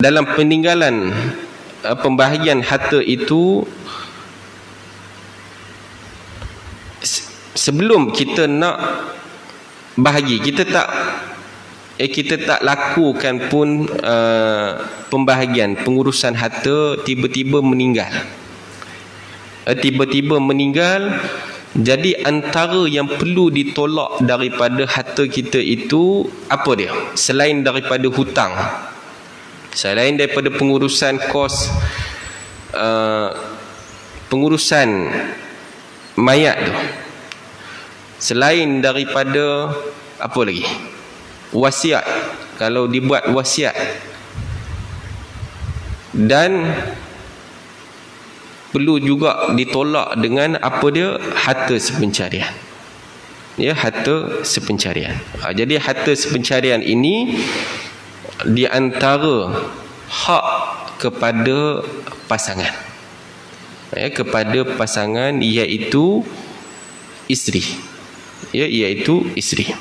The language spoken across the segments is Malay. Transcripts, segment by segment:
Dalam peninggalan pembahagian harta itu, sebelum kita nak bahagi, kita tak lakukan pun pembahagian pengurusan harta, tiba-tiba meninggal. Jadi antara yang perlu ditolak daripada harta kita itu apa dia? Selain daripada hutang, selain daripada pengurusan kos pengurusan mayat tu, selain daripada apa lagi? Wasiat. Kalau dibuat wasiat, dan perlu juga ditolak dengan apa dia? Harta sepencarian. Ya, harta sepencarian. Jadi harta sepencarian ini di antara hak kepada pasangan. Ya, kepada pasangan, iaitu isteri. Ya, iaitu isteri.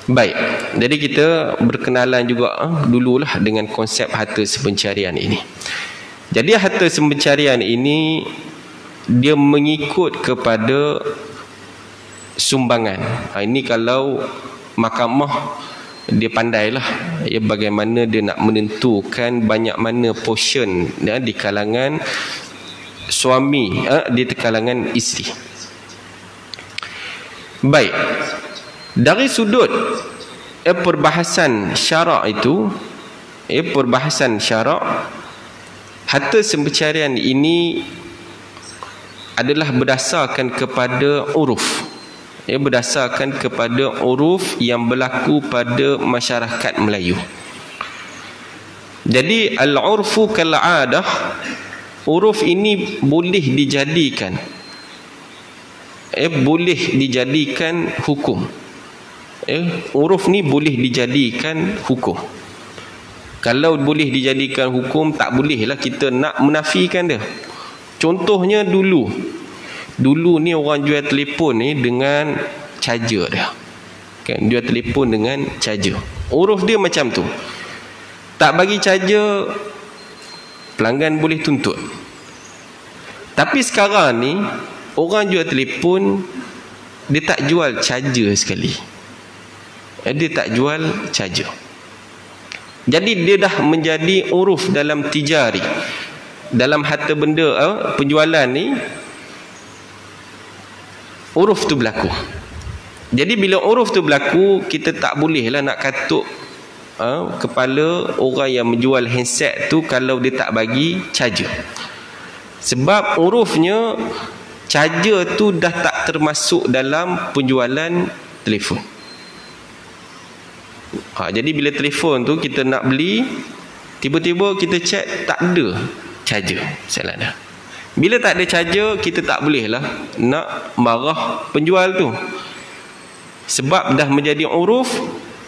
Baik, jadi kita berkenalan juga dululah dengan konsep harta sepencarian ini. Jadi harta sepencarian ini dia mengikut kepada sumbangan. Ini kalau mahkamah dia pandailah ya, bagaimana dia nak menentukan banyak mana portion ya, di kalangan suami, di kalangan isteri. Baik, dari sudut perbahasan syarak itu, perbahasan syarak, harta sepencarian ini adalah berdasarkan kepada uruf. Berdasarkan kepada uruf yang berlaku pada masyarakat Melayu. Jadi al-urfu kal-'adah, uruf ini boleh dijadikan hukum. Uruf ni boleh dijadikan hukum. Kalau boleh dijadikan hukum, tak bolehlah kita nak menafikan dia. Contohnya dulu ni orang jual telefon ni dengan charger dia. Kan, jual telefon dengan charger. Uruf dia macam tu. Tak bagi charger, pelanggan boleh tuntut. Tapi sekarang ni orang jual telefon, dia tak jual charger sekali. Dia tak jual charger. Jadi dia dah menjadi uruf dalam tijari. Dalam harta benda penjualan ni, uruf tu berlaku. Jadi bila uruf tu berlaku, kita tak bolehlah nak katuk kepala orang yang menjual handset tu kalau dia tak bagi charger. Sebab urufnya charger tu dah tak termasuk dalam penjualan telefon. Jadi bila telefon tu kita nak beli, tiba-tiba kita cek tak ada charger. Salah dah. Bila tak ada charger, kita tak bolehlah nak marah penjual tu. Sebab dah menjadi uruf,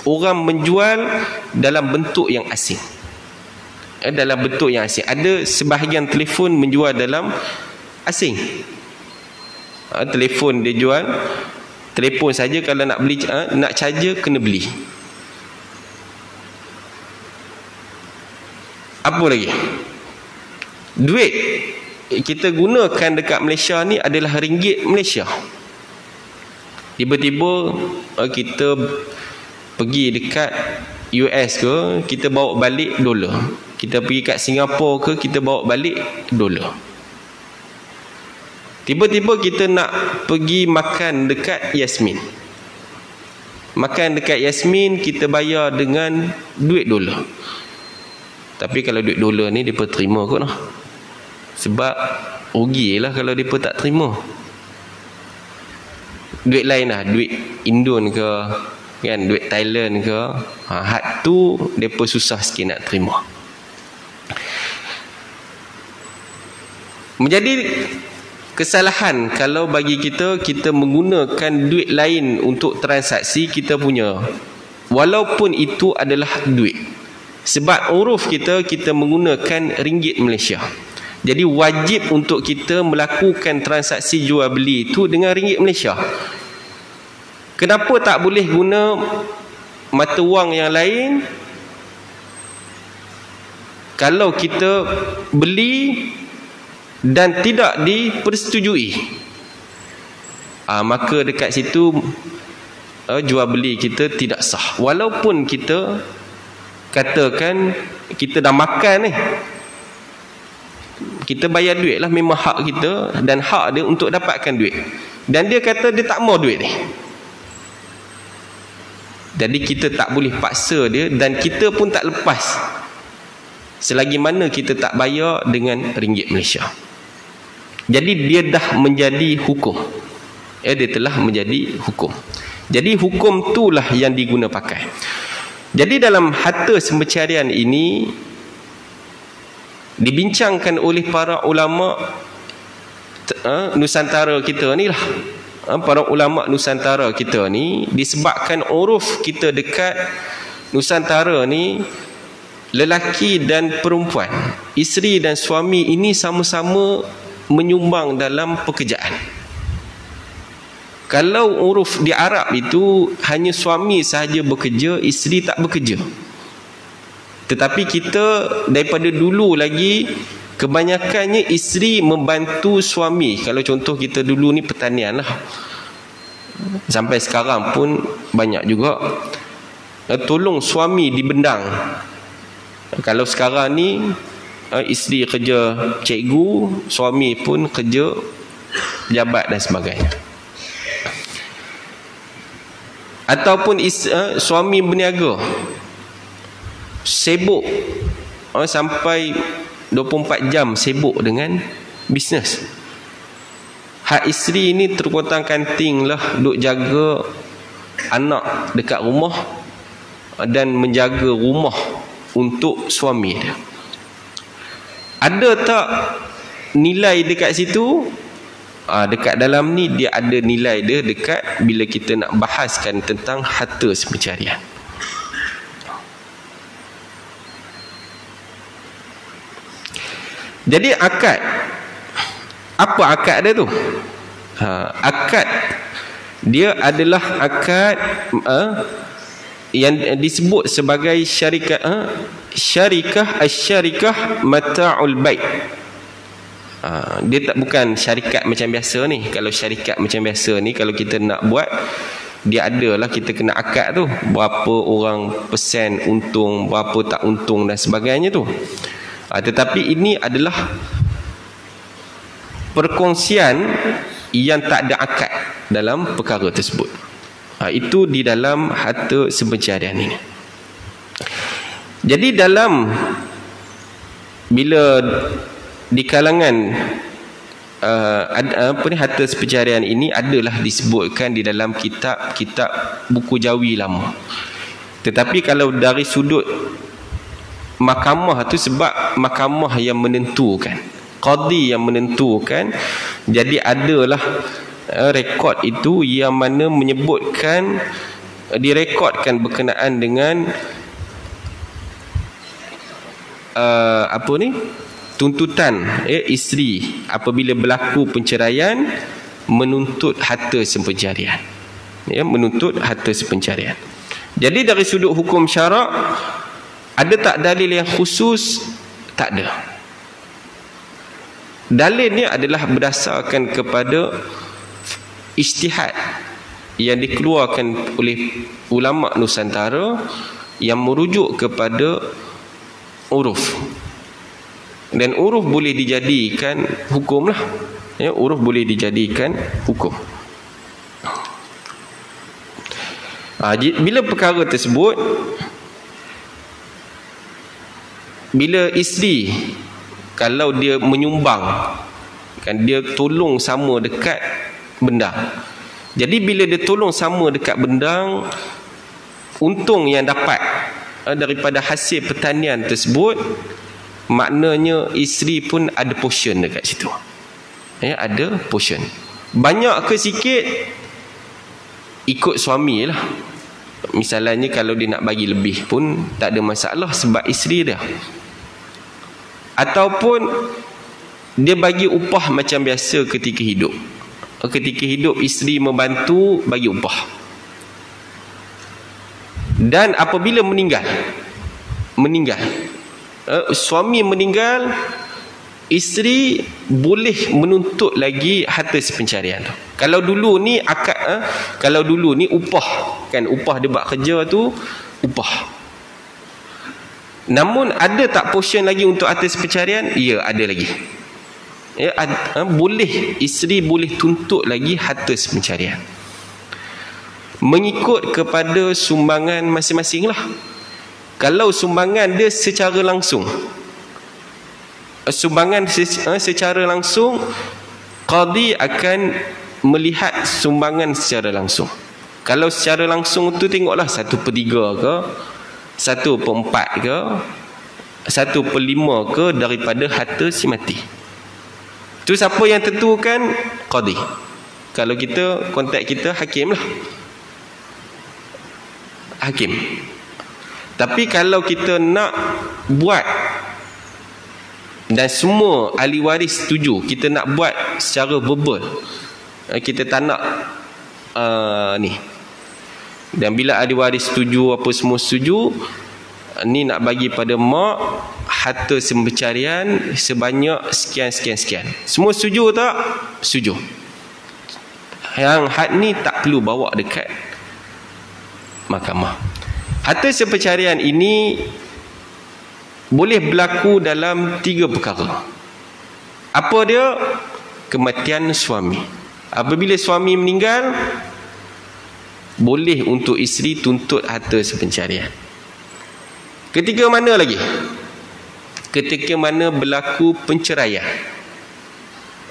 orang menjual dalam bentuk yang asing. Dalam bentuk yang asing. Ada sebahagian telefon menjual dalam asing. Telefon dia jual, telefon saja kalau nak beli, nak charger kena beli. Apa lagi? Duit kita gunakan dekat Malaysia ni adalah ringgit Malaysia. Tiba-tiba kita pergi dekat US ke, kita bawa balik dolar. Kita pergi kat Singapura ke, kita bawa balik dolar. Tiba-tiba kita nak pergi makan dekat Yasmin. Makan dekat Yasmin, kita bayar dengan duit dolar. Tapi kalau duit dolar ni mereka terima kot lah. Sebab rugilah kalau mereka tak terima. Duit lain lah, duit Indon ke, kan, duit Thailand ke, had tu mereka susah sikit nak terima. Menjadi kesalahan kalau bagi kita menggunakan duit lain untuk transaksi kita punya, walaupun itu adalah duit. Sebab uruf kita menggunakan ringgit Malaysia. Jadi wajib untuk kita melakukan transaksi jual beli itu dengan ringgit Malaysia. Kenapa tak boleh guna mata wang yang lain? Kalau kita beli dan tidak dipersetujui, maka dekat situ jual beli kita tidak sah. Walaupun kita katakan kita dah makan ni, kita bayar duit lah, memang hak kita dan hak dia untuk dapatkan duit, dan dia kata dia tak mau duit ni. Jadi kita tak boleh paksa dia, dan kita pun tak lepas selagi mana kita tak bayar dengan ringgit Malaysia. Jadi dia dah menjadi hukum. Dia telah menjadi hukum. Jadi hukum itulah yang diguna pakai. Jadi dalam harta sembercarian ini dibincangkan oleh para ulama Nusantara kita ni lah. Para ulama Nusantara kita ni, disebabkan uruf kita dekat Nusantara ni, lelaki dan perempuan, isteri dan suami ini sama-sama menyumbang dalam pekerjaan. Kalau uruf di Arab itu hanya suami sahaja bekerja, isteri tak bekerja. Tetapi kita daripada dulu lagi, kebanyakannya isteri membantu suami. Kalau contoh kita dulu ni pertanian lah, sampai sekarang pun banyak juga tolong suami di bendang. Kalau sekarang ni isteri kerja cikgu, suami pun kerja pejabat dan sebagainya. Ataupun suami berniaga, sibuk sampai 24 jam sibuk dengan bisnes. Hak isteri ni terkotang kanting lah, duk jaga anak dekat rumah dan menjaga rumah untuk suami dia. Ada tak nilai dekat situ? Dekat dalam ni dia ada nilai dia dekat bila kita nak bahaskan tentang harta sembercarian. Jadi akad, apa akad dia tu? Akad dia adalah akad yang disebut sebagai syarikah, syarikah mata'ul bait. Dia tak bukan syarikat macam biasa ni. Kalau syarikat macam biasa ni, kalau kita nak buat, dia adalah kita kena akad tu, berapa orang persen untung, berapa tak untung dan sebagainya tu. Tetapi ini adalah perkongsian yang tak ada akad dalam perkara tersebut. Itu di dalam harta sembercarian ini. Jadi dalam bila di kalangan harta sembercarian ini adalah disebutkan di dalam kitab buku Jawi lama. Tetapi kalau dari sudut mahkamah tu, sebab mahkamah yang menentukan, qadi yang menentukan, jadi adalah rekod itu yang mana menyebutkan, direkodkan berkenaan dengan tuntutan isteri apabila berlaku perceraian menuntut harta sembercarian. Menuntut harta sembercarian. Jadi dari sudut hukum syarak, ada tak dalil yang khusus? Tak ada. Dalilnya adalah berdasarkan kepada ijtihad yang dikeluarkan oleh ulama Nusantara yang merujuk kepada uruf. Dan uruf boleh dijadikan hukum lah. Uruf boleh dijadikan hukum. Bila perkara tersebut, bila isteri kalau dia menyumbang, kan dia tolong sama dekat bendang. Jadi bila dia tolong sama dekat bendang, untung yang dapat daripada hasil pertanian tersebut, maknanya isteri pun ada portion dekat situ. Ada portion. Banyak ke sikit ikut suami lah. Misalnya kalau dia nak bagi lebih pun tak ada masalah sebab isteri dia. Ataupun dia bagi upah macam biasa ketika hidup. Ketika hidup isteri membantu, bagi upah. Dan apabila meninggal, suami meninggal, isteri boleh menuntut lagi harta sepencarian tu. Kalau dulu ni kalau dulu ni upah, kan, upah dia buat kerja tu upah. Namun ada tak portion lagi untuk harta sepencarian? Ya, ada lagi. Ya, boleh, isteri boleh tuntut lagi harta sepencarian, mengikut kepada sumbangan masing-masing lah. Kalau sumbangan dia secara langsung, secara langsung, qadi akan melihat sumbangan secara langsung. Kalau secara langsung tu tengoklah 1/3 ke, 1/4 ke, 1/5 ke daripada harta si mati. Tu siapa yang tentukan? Qadi. Kalau kita, kontak kita hakim lah, hakim. Tapi kalau kita nak buat dan semua ahli waris setuju, kita nak buat secara verbal, kita tak nak ni, dan bila ahli waris setuju, apa semua setuju, ni nak bagi pada mak harta sepencarian sebanyak sekian. Semua setuju tak? Setuju. Yang had ni tak perlu bawa dekat mahkamah. Harta sepencarian ini boleh berlaku dalam 3 perkara. Apa dia? Kematian suami. Apabila suami meninggal, boleh untuk isteri tuntut harta sepencarian. Ketika mana lagi? Ketika mana berlaku penceraian.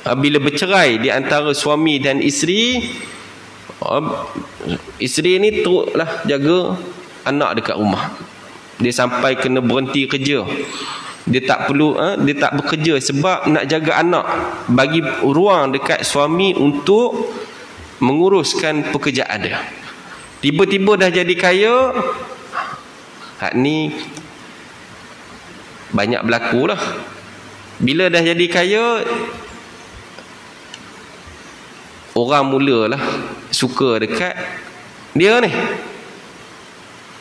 Bila bercerai di antara suami dan isteri, isteri ni teruklah jaga anak dekat rumah. Dia sampai kena berhenti kerja. Dia tak perlu, dia tak bekerja sebab nak jaga anak. Bagi ruang dekat suami untuk menguruskan pekerjaan dia. Tiba-tiba dah jadi kaya. Hak ni banyak berlaku lah. Bila dah jadi kaya, orang mulalah suka dekat dia ni.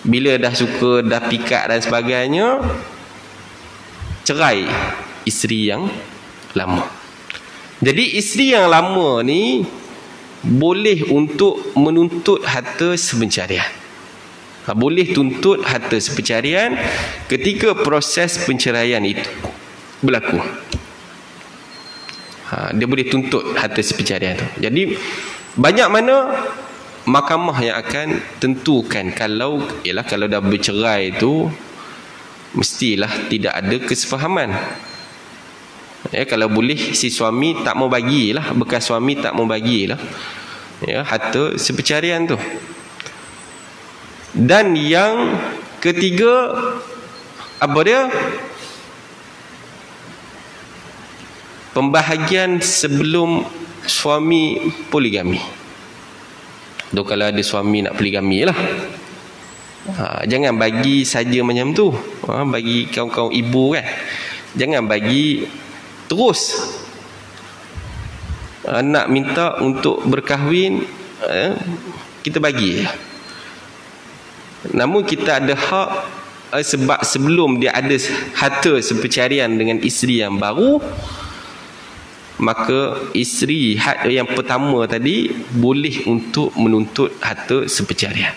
Bila dah suka, dah pikat dan sebagainya, cerai isteri yang lama. Jadi isteri yang lama ni boleh untuk menuntut harta sepencarian. Boleh tuntut harta sepencarian ketika proses penceraian itu berlaku. Dia boleh tuntut harta sepencarian tu. Jadi banyak mana mahkamah yang akan tentukan kalau dah bercerai tu mestilah tidak ada kesefahaman. Kalau boleh si suami tak mau bagilah, bekas suami tak mau bagilah harta sepencarian tu. Dan yang ketiga, apa dia? Pembahagian sebelum suami poligami. Tu kalau ada suami nak poligami lah. Jangan bagi saja macam tu. Bagi kawan-kawan ibu kan. Jangan bagi terus. Nak minta untuk berkahwin, kita bagi. Namun kita ada hak, sebab sebelum dia ada harta sepencarian dengan isteri yang baru, maka isteri yang pertama tadi boleh untuk menuntut harta sepencarian.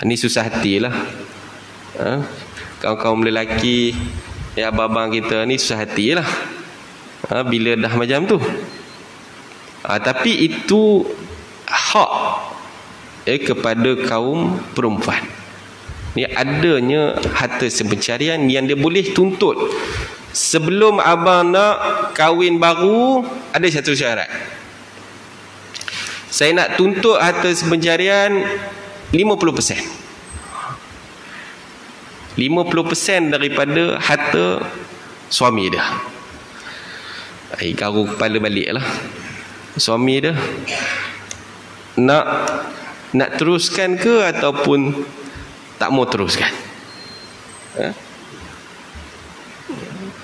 Ini susah hatilah. Kawan-kawan lelaki, abang-abang kita ni susah hatilah bila dah macam tu. Tapi itu hak kepada kaum perempuan. Ni adanya harta sepencarian yang dia boleh tuntut. Sebelum abang nak kahwin baru, ada satu syarat. Saya nak tuntut harta sepencarian 50%. 50% daripada harta suami dia. Garu kepala balik lah. Suami dia nak teruskan ke ataupun tak mau teruskan?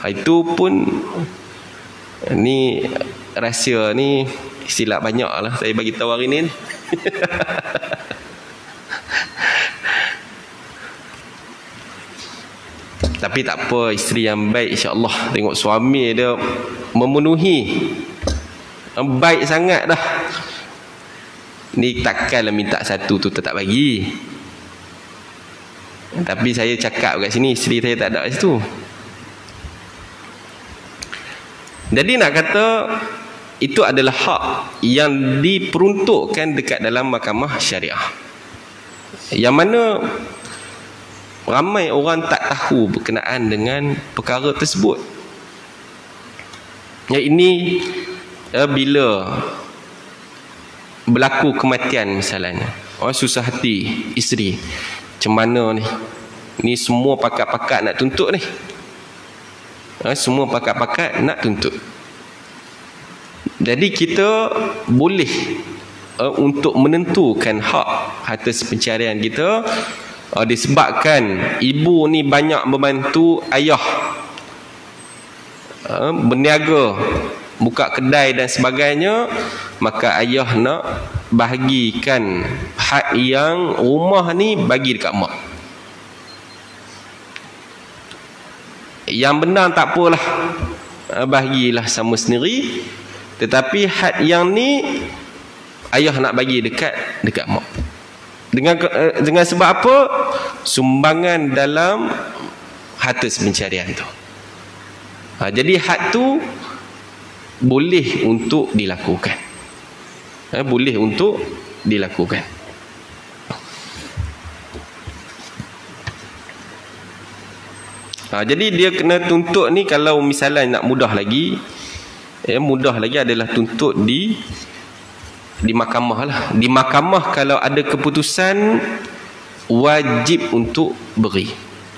Itu pun ni rahsia ni silap banyak lah saya bagi tahu hari ni. Tapi tak apa, isteri yang baik insya-Allah, tengok suami dia memenuhi, baik sangat dah. Ni takkanlah minta satu tu tak bagi. Tapi saya cakap kat sini, isteri saya tak ada kat situ. Jadi nak kata itu adalah hak yang diperuntukkan dekat dalam mahkamah syariah, yang mana ramai orang tak tahu berkenaan dengan perkara tersebut. Ya, ini bila berlaku kematian misalnya, orang susah hati isteri, macam mana ni? Ni semua pakat-pakat nak tuntut ni. Semua pakat-pakat nak tuntut. Jadi kita boleh untuk menentukan hak harta pencarian kita, disebabkan ibu ni banyak membantu ayah berniaga, buka kedai dan sebagainya, maka ayah nak bahagikan hak yang rumah ni bagi dekat mak. Yang benar tak apalah, bahagilah sama sendiri, tetapi hak yang ni ayah nak bagi dekat mak. Dengan sebab apa? Sumbangan dalam harta pencarian tu. Jadi hak tu boleh untuk dilakukan. Boleh untuk dilakukan. Jadi dia kena tuntut ni, kalau misalnya nak mudah lagi adalah tuntut di mahkamah lah. Di mahkamah kalau ada keputusan, wajib untuk beri.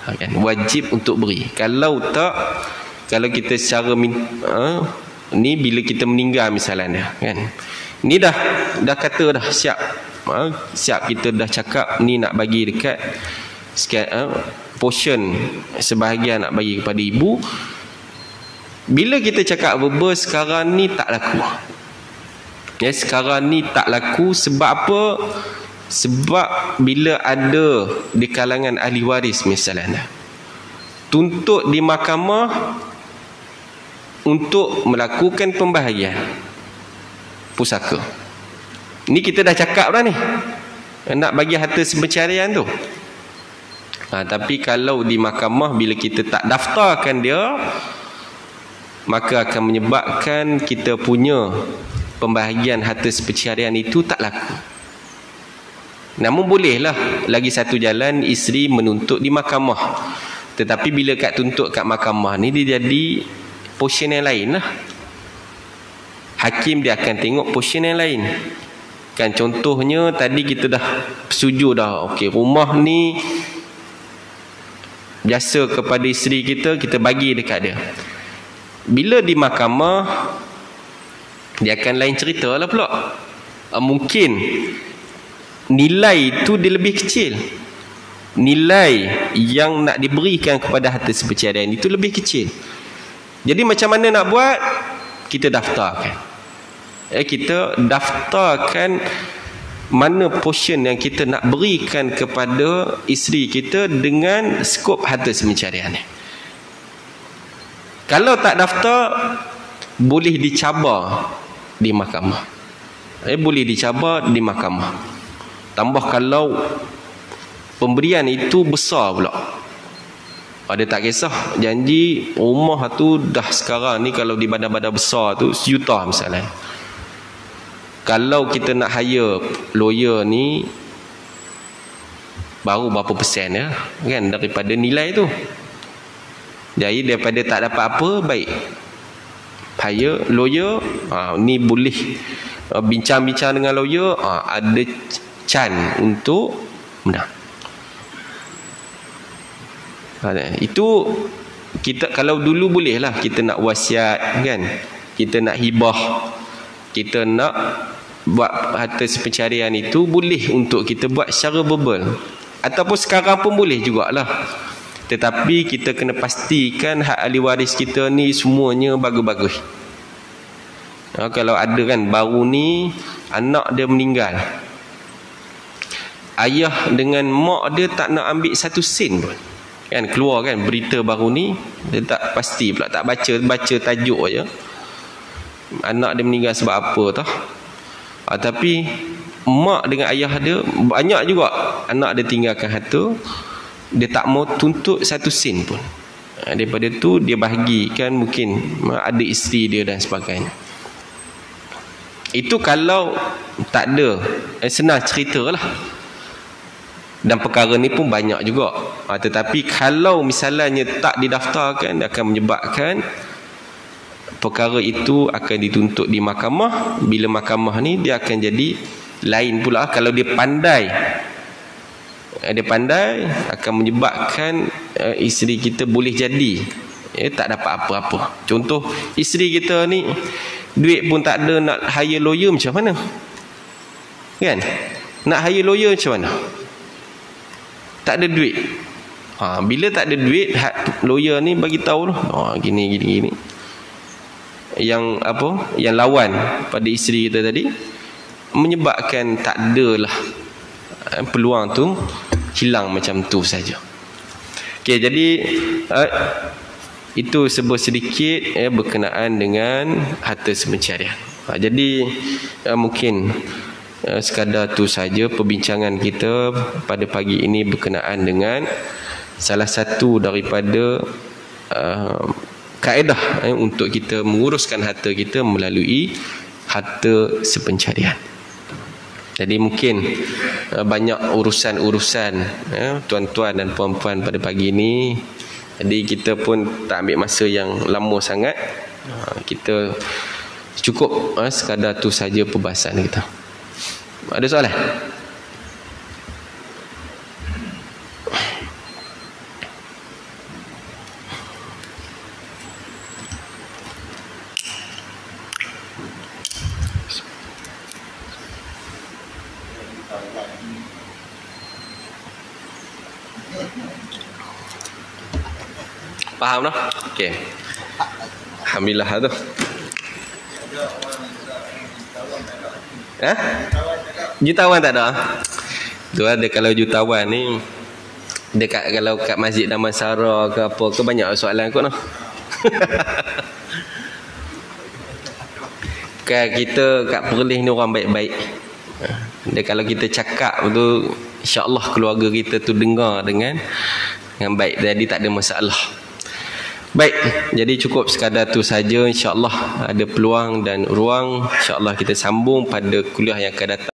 Kan? Wajib untuk beri. Kalau tak, kalau kita secara ni bila kita meninggal misalnya, kan, ni dah kata dah siap, siap kita dah cakap ni nak bagi dekat portion sebahagian nak bagi kepada ibu. Bila kita cakap verbal, sekarang ni tak laku. Sekarang ni tak laku sebab apa? Sebab bila ada di kalangan ahli waris misalnya, tuntut di mahkamah untuk melakukan pembahagian pusaka. Ni kita dah cakap dah ni, nak bagi harta pencarian tu. Tapi kalau di mahkamah bila kita tak daftarkan dia, maka akan menyebabkan kita punya pembahagian harta pencarian itu tak laku. Namun bolehlah lagi satu jalan, isteri menuntut di mahkamah. Tetapi bila kat tuntut kat mahkamah ni, dia jadi portion yang lain lah. Hakim dia akan tengok portion yang lain. Kan contohnya tadi kita dah setuju dah, okey, rumah ni biasa kepada isteri kita, kita bagi dekat dia. Bila di mahkamah, dia akan lain cerita lah pula. Mungkin nilai tu dia lebih kecil. Nilai yang nak diberikan kepada harta pencarian itu lebih kecil. Jadi macam mana nak buat? Kita daftarkan. Kita daftarkan mana portion yang kita nak berikan kepada isteri kita dengan skop harta pencarian ni. Kalau tak daftar, boleh dicabar di mahkamah. Boleh dicabar di mahkamah. Tambah kalau pemberian itu besar pula. Dia tak kisah, janji rumah tu dah sekarang ni kalau di bandar-bandar besar tu 1 juta misalnya. Kalau kita nak hire lawyer ni baru berapa persen ya, kan, daripada nilai tu. Jadi daripada tak dapat apa, baik hire lawyer. Ni boleh bincang-bincang dengan lawyer, ada can untuk menang. Itu kita kalau dulu bolehlah kita nak wasiat, kan, kita nak hibah, kita nak buat harta pencarian itu boleh untuk kita buat secara verbal, ataupun sekarang pun boleh jugalah. Tetapi kita kena pastikan hak ahli waris kita ni semuanya bagus-bagus. Kalau ada kan baru ni anak dia meninggal, ayah dengan mak dia tak nak ambil 1 sen pun. Kan keluar kan berita baru ni, dia tak pasti pula, tak baca tajuk aja. Anak dia meninggal sebab apa tau. Tapi mak dengan ayah dia banyak juga anak dia tinggalkan harta, dia tak mau tuntut 1 sen pun. Daripada tu dia bahagikan mungkin ada isteri dia dan sebagainya. Itu kalau tak ada, senang cerita lah. Dan perkara ni pun banyak juga. Tetapi kalau misalnya tak didaftarkan, dia akan menyebabkan perkara itu akan dituntut di mahkamah. Bila mahkamah ni dia akan jadi lain pula. Kalau dia pandai, akan menyebabkan isteri kita boleh jadi tak dapat apa-apa. Contoh, isteri kita ni duit pun tak ada, nak hire lawyer macam mana? Kan? Nak hire lawyer macam mana? Tak ada duit. Bila tak ada duit, lawyer ni bagi tahu lah. Gini. Yang apa? Yang lawan pada isteri kita tadi, menyebabkan tak adalah peluang tu, hilang macam tu saja. Okey, jadi itu sebuah sedikit berkenaan dengan harta semencarian. Jadi mungkin sekadar tu saja perbincangan kita pada pagi ini berkenaan dengan salah satu daripada kaedah untuk kita menguruskan harta kita melalui harta sepencarian. Jadi mungkin banyak urusan-urusan tuan-tuan dan puan-puan pada pagi ini. Jadi kita pun tak ambil masa yang lama sangat. Kita cukup sekadar tu saja perbahasan kita. Ada soalan? Faham tak? Okey. Alhamdulillah tu. Jutawan tak ada. Tu ada, kalau jutawan ni dekat, kalau kat Masjid Damansara ke apa ke, banyak soalan kot noh. Kan kita kat Perlis ni orang baik-baik. Dan kalau kita cakap tu, insya-Allah keluarga kita tu dengar dengan baik, jadi tak ada masalah. Baik, jadi cukup sekadar tu saja. InsyaAllah ada peluang dan ruang, InsyaAllah kita sambung pada kuliah yang akan datang.